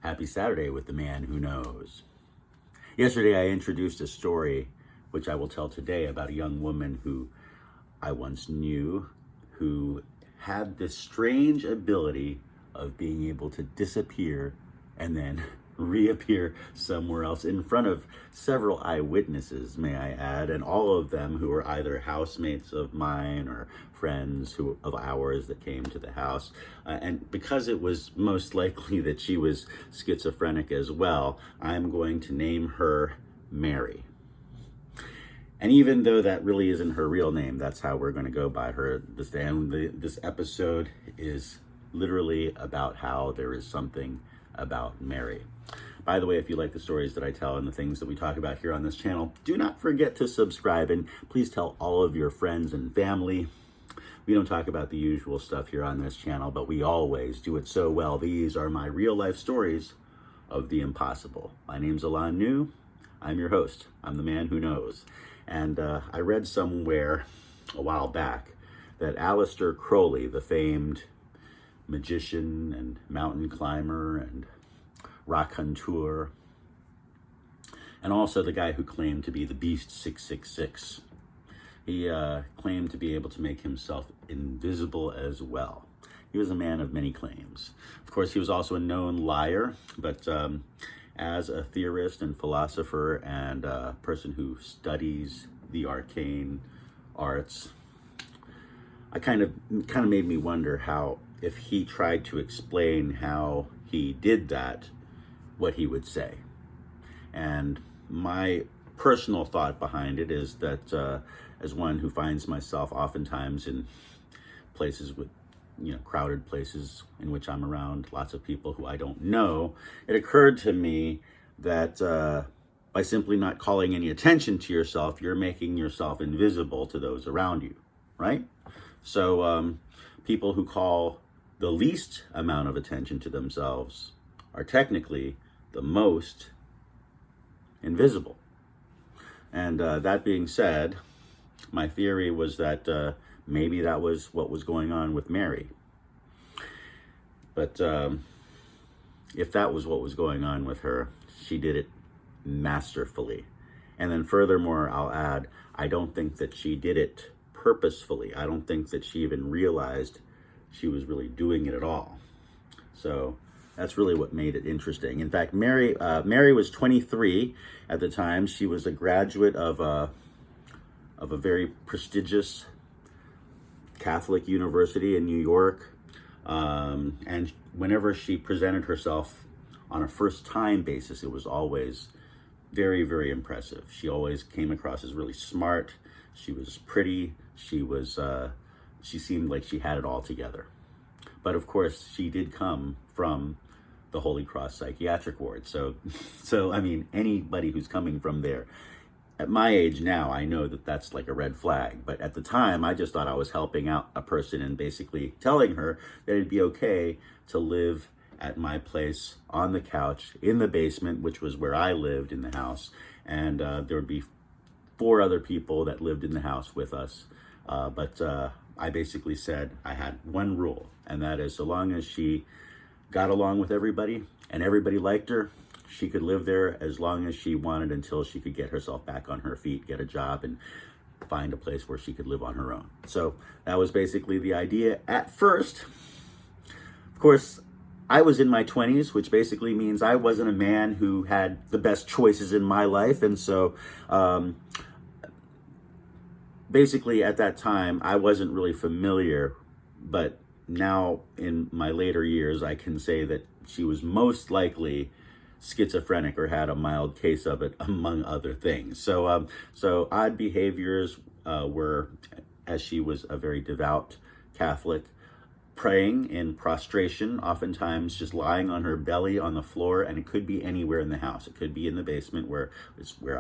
Happy Saturday with the man who knows. Yesterday I introduced a story which I will tell today about a young woman who I once knew who had this strange ability of being able to disappear and then reappear somewhere else in front of several eyewitnesses, may I add, and all of them who were either housemates of mine or friends of ours that came to the house. And because it was most likely that she was schizophrenic as well, I'm going to name her Mary. And even though that really isn't her real name, that's how we're going to go by her this day. And this episode is literally about how there is something about Mary. By the way, if you like the stories that I tell and the things that we talk about here on this channel, do not forget to subscribe and please tell all of your friends and family. We don't talk about the usual stuff here on this channel, but we always do it so well. These are my real life stories of the impossible. My name's Alain Nu. I'm your host. I'm the man who knows. And I read somewhere a while back that Aleister Crowley, the famed magician and mountain climber and raconteur, and also the guy who claimed to be the Beast 666, he claimed to be able to make himself invisible as well. He was a man of many claims. Of course, he was also a known liar, but as a theorist and philosopher and a person who studies the arcane arts, I kind of made me wonder how, if he tried to explain how he did that, what he would say. And my personal thought behind it is that as one who finds myself oftentimes in places with, crowded places in which I'm around lots of people who I don't know, it occurred to me that by simply not calling any attention to yourself, you're making yourself invisible to those around you, right? So people who call the least amount of attention to themselves are technically the most invisible. And that being said, my theory was that maybe that was what was going on with Mary. But if that was what was going on with her, she did it masterfully. And then furthermore, I'll add, I don't think that she did it purposefully. I don't think that she even realized she was really doing it at all. So that's really what made it interesting. In fact, Mary was 23 at the time. She was a graduate of a very prestigious Catholic university in New York. And whenever she presented herself on a first-time basis, it was always very, very impressive. She always came across as really smart. She was pretty. She seemed like she had it all together. But of course, she did come from the Holy Cross Psychiatric Ward. So I mean, anybody who's coming from there, at my age now, I know that that's like a red flag. But at the time, I just thought I was helping out a person and basically telling her that it'd be okay to live at my place on the couch in the basement, which was where I lived in the house. And there would be 4 other people that lived in the house with us. But I basically said I had one rule, and that is so long as she got along with everybody and everybody liked her, she could live there as long as she wanted until she could get herself back on her feet, get a job, and find a place where she could live on her own. So that was basically the idea at first. Of course, I was in my 20s, which basically means I wasn't a man who had the best choices in my life. And so basically at that time, I wasn't really familiar, but now in my later years, I can say that she was most likely schizophrenic or had a mild case of it, among other things. So odd behaviors were, as she was a very devout Catholic, praying in prostration, oftentimes just lying on her belly on the floor, and it could be anywhere in the house. It could be in the basement where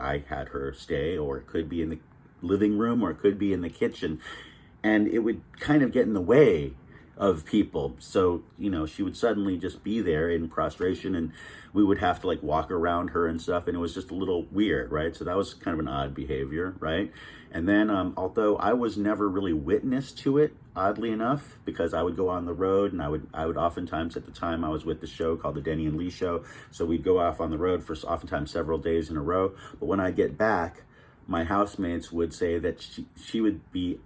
I had her stay, or it could be in the living room, or it could be in the kitchen. And it would kind of get in the way of people. So, she would suddenly just be there in prostration, and we would have to like walk around her and stuff. And it was just a little weird, right? So that was kind of an odd behavior, right? And then, although I was never really witness to it, oddly enough, because I would go on the road, and I would oftentimes, at the time I was with the show called the Denny and Lee Show. So we'd go off on the road for oftentimes several days in a row. But when I get back, my housemates would say that she would be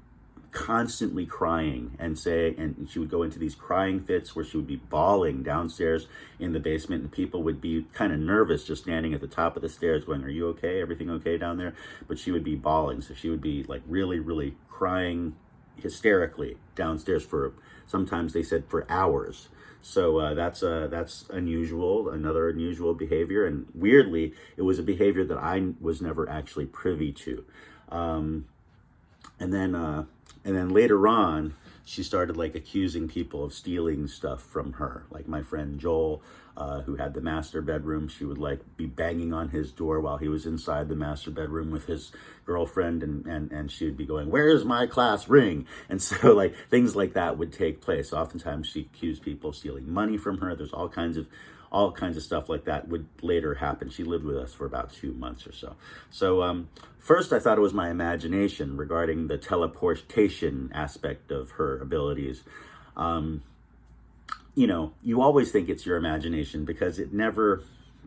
constantly crying and she would go into these crying fits where she would be bawling downstairs in the basement, and people would be kind of nervous just standing at the top of the stairs going, "Are you okay? Everything okay down there?" But she would be bawling. So she would be like really, really crying hysterically downstairs for, sometimes they said, for hours. So that's unusual, another unusual behavior. And weirdly, it was a behavior that I was never actually privy to. And then later on, she started like accusing people of stealing stuff from her. Like my friend Joel, who had the master bedroom, she would like be banging on his door while he was inside the master bedroom with his girlfriend, and she would be going, "Where's my class ring?" And so like things like that would take place. Oftentimes she accused people of stealing money from her. There's all kinds of stuff like that would later happen. She lived with us for about 2 months or so. So first I thought it was my imagination regarding the teleportation aspect of her abilities. You always think it's your imagination because it never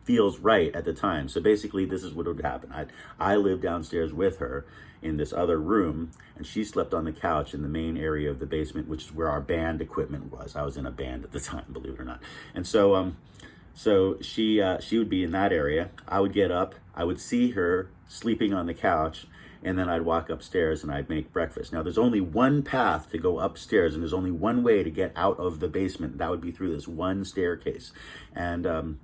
feels right at the time. So basically this is what would happen. I lived downstairs with her in this other room, and she slept on the couch in the main area of the basement, which is where our band equipment was. I was in a band at the time, believe it or not. And so she would be in that area. I would get up, I would see her sleeping on the couch, and then I'd walk upstairs and I'd make breakfast. Now there's only one path to go upstairs, and there's only one way to get out of the basement. That would be through this one staircase. And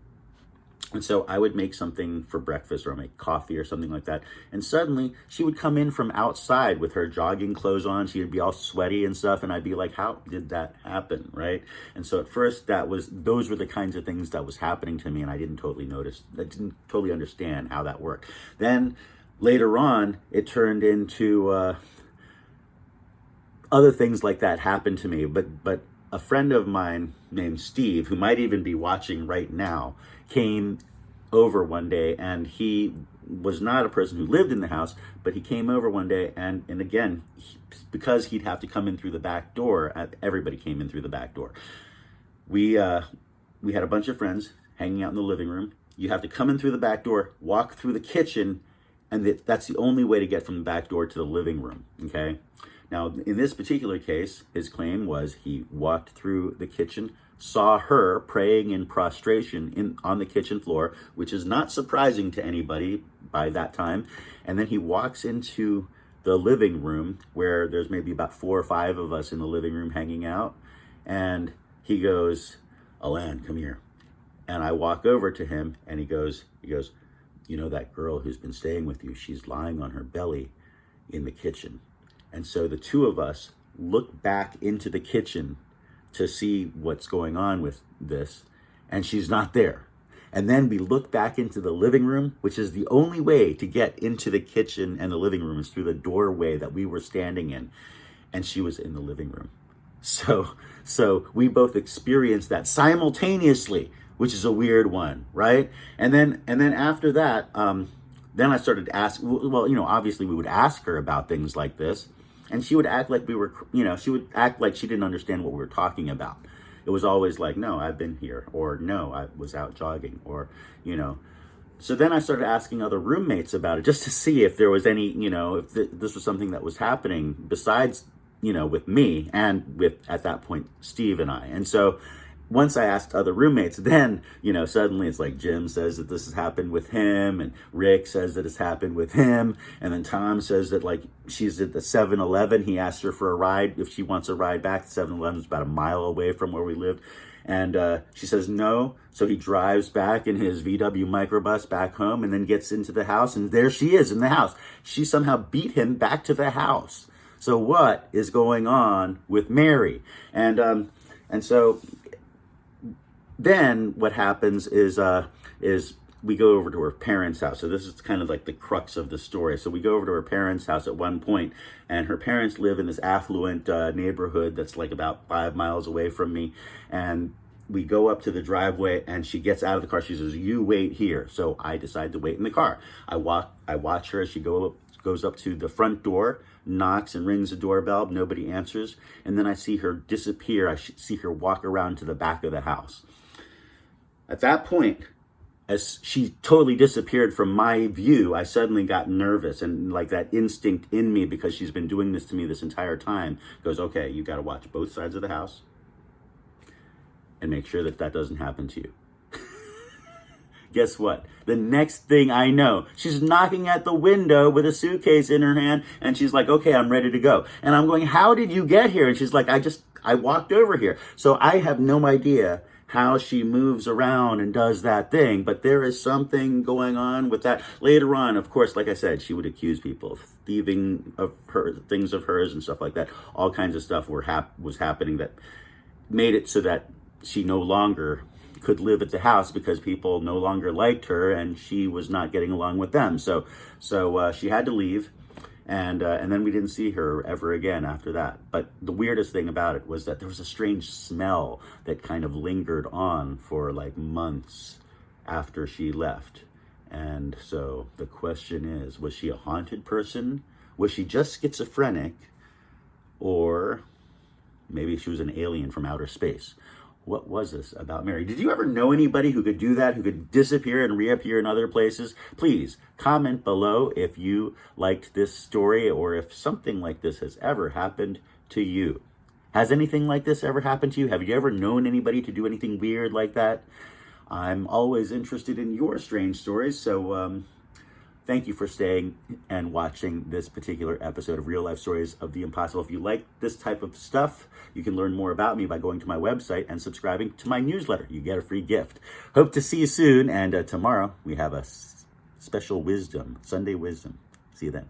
so I would make something for breakfast, or make coffee or something like that. And suddenly she would come in from outside with her jogging clothes on. She would be all sweaty and stuff. And I'd be like, how did that happen? Right. And so at first those were the kinds of things that was happening to me. And I didn't totally understand how that worked. Then later on, it turned into other things like that happened to me. But a friend of mine named Steve, who might even be watching right now, came over one day, and he was not a person who lived in the house, but he came over one day, and again, because he'd have to come in through the back door, everybody came in through the back door. We had a bunch of friends hanging out in the living room. You have to come in through the back door, walk through the kitchen, and that's the only way to get from the back door to the living room, okay? Now, in this particular case, his claim was he walked through the kitchen, saw her praying in prostration on the kitchen floor, which is not surprising to anybody by that time. And then he walks into the living room, where there's maybe about 4 or 5 of us in the living room hanging out. And he goes, "Alain, come here." And I walk over to him, and he goes, "You know that girl who's been staying with you, she's lying on her belly in the kitchen." And so the two of us look back into the kitchen to see what's going on with this, and she's not there. And then we look back into the living room, which is the only way to get into the kitchen and the living room is through the doorway that we were standing in, and she was in the living room. So we both experienced that simultaneously, which is a weird one, right? And then after that, then I started to ask, well, obviously we would ask her about things like this, and she would act like she would act like she didn't understand what we were talking about. It was always like, "No, I've been here," or "No, I was out jogging," or, So then I started asking other roommates about it, just to see if there was any, if this was something that was happening besides, with me and with, at that point, Steve and I. And so once I asked other roommates, then, suddenly it's like Jim says that this has happened with him, and Rick says that it's happened with him, and then Tom says that, like, she's at the 7-Eleven. He asked her for a ride, if she wants a ride back. The 7-Eleven is about a mile away from where we lived. And she says no, so he drives back in his VW microbus back home, and then gets into the house, and there she is in the house. She somehow beat him back to the house. So what is going on with Mary? And so then what happens is we go over to her parents' house. So this is kind of like the crux of the story. So we go over to her parents' house at one point, and her parents live in this affluent neighborhood that's like about 5 miles away from me. And we go up to the driveway, and she gets out of the car. She says, "You wait here." So I decide to wait in the car. I watch her as she goes up to the front door, knocks and rings the doorbell. Nobody answers. And then I see her disappear. I see her walk around to the back of the house. At that point, as she totally disappeared from my view, I suddenly got nervous, and like that instinct in me, because she's been doing this to me this entire time, goes, okay, you got to watch both sides of the house and make sure that that doesn't happen to you. Guess what? The next thing I know, she's knocking at the window with a suitcase in her hand, and she's like, okay, I'm ready to go. And I'm going, how did you get here? And she's like, I walked over here. So I have no idea how she moves around and does that thing, but there is something going on with that. Later on, of course, like I said, she would accuse people of thieving of her things of hers and stuff like that. All kinds of stuff was happening that made it so that she no longer could live at the house, because people no longer liked her and she was not getting along with them. So she had to leave. And then we didn't see her ever again after that. But the weirdest thing about it was that there was a strange smell that kind of lingered on for like months after she left. And so the question is, was she a haunted person? Was she just schizophrenic? Or maybe she was an alien from outer space? What was this about Mary? Did you ever know anybody who could do that, who could disappear and reappear in other places? Please comment below if you liked this story, or if something like this has ever happened to you. Has anything like this ever happened to you? Have you ever known anybody to do anything weird like that? I'm always interested in your strange stories, so thank you for staying and watching this particular episode of Real Life Stories of the Impossible. If you like this type of stuff, you can learn more about me by going to my website and subscribing to my newsletter. You get a free gift. Hope to see you soon, and tomorrow we have a special wisdom, Sunday wisdom. See you then.